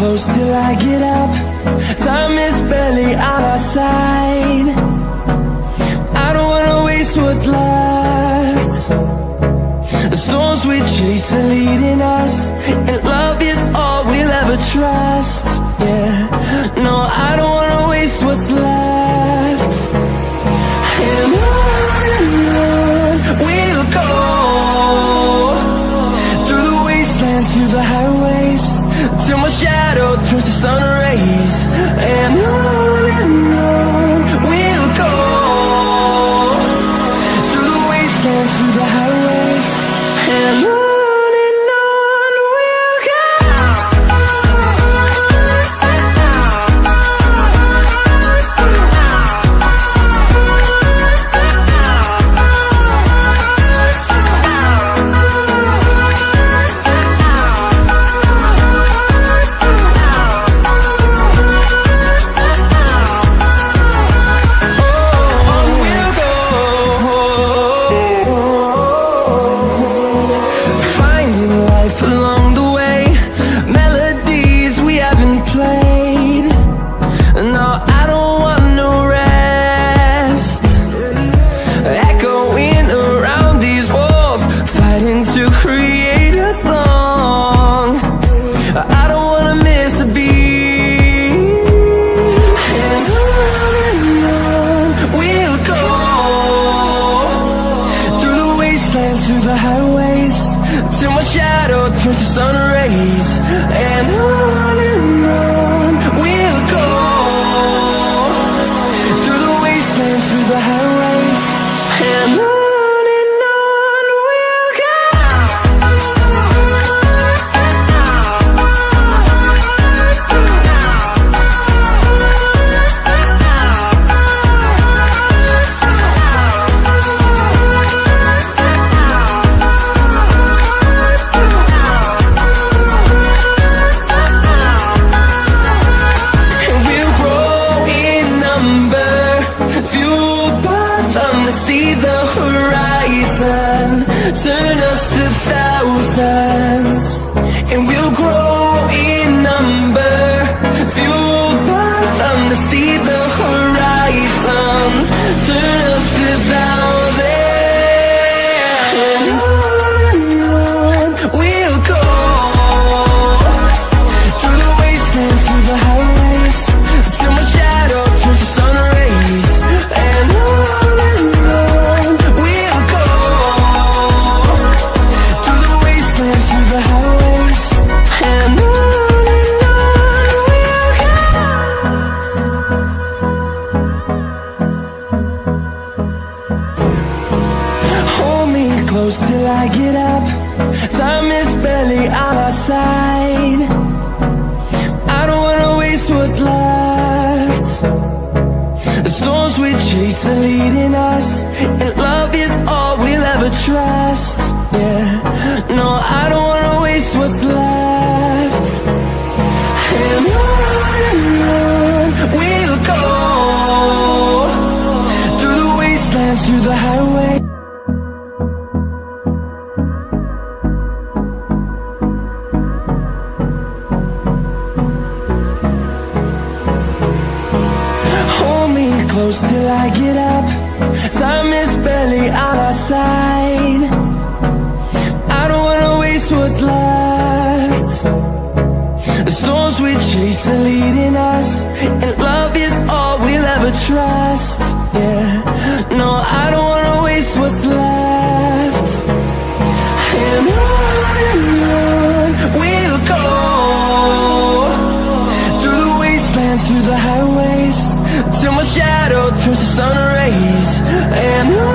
close till I get up. Time is barely on our side. I don't wanna waste what's left. The storms we chase are leading us, and love is all we'll ever trust. Yeah, no, I don't wanna waste what's left. And on we'll go, through the wastelands, through the highways, till my shadow turns to sun rays. And on we'll go, through the wastelands, through the highways, and on we'll go. Through the highways, till my shadow turns to sun rays. And on we'll go, through the wastelands, through the highways, and on we'll go. Turn us to thousands, and we'll grow in number, fueled by them to see the horizon. Turn us to thousands, and on we'll go, through the wastelands, through the highways, till my shadow turns to sun rays. And on we'll go, through the highways, and on we'll go. Hold me close till I get up. Time is barely on our side. I don't wanna waste what's left. The storms we chase are leading us, and love is all we'll ever trust. Yeah, no, I don't wanna waste what's left. And on we'll go, through the wastelands, through the highway. Hold me close till I get up. Time is barely on our side. I don't wanna waste what's left. The storms we chase are leading us, and love is all we'll ever trust. Yeah, no, I don't wanna waste what's left. And on we'll go, through the wastelands, through the highways, till my shadow turns to sun rays. And on